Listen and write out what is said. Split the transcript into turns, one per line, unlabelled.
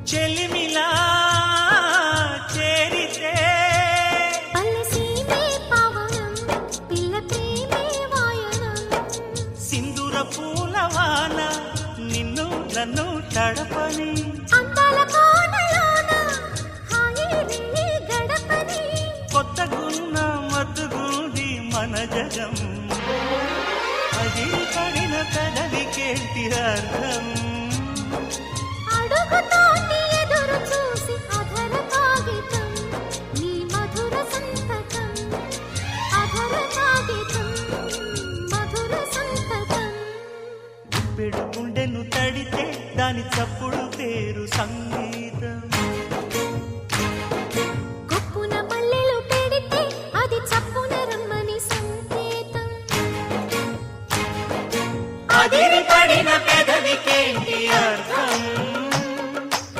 చెలిమిలా చేరితే
పల్లెసీమే పావనం పిల్ల ప్రేమే వాయనం
సింధూర పూలవాన నిన్ను నన్ను తడపని
అందాల కోనలోన హాయి నీ గడపని
కొత్తగున్న మత్తుగుంది మన జగం అది పడిన పెదవికేంటి అర్థం
అడుగుతోటి ఎదురు చూసి అధర కాగితం నీ మధుర సంతకం అధర కాగితం మధుర సంతకం
పెడు గుండెను తడితే దాని చప్పుడు పేరు సంగీతం
కొప్పున మల్లెలు పెడితే అది చప్పున రమ్మని సంకేతం
అదిరి పడిన పెదవికేంటి అర్థం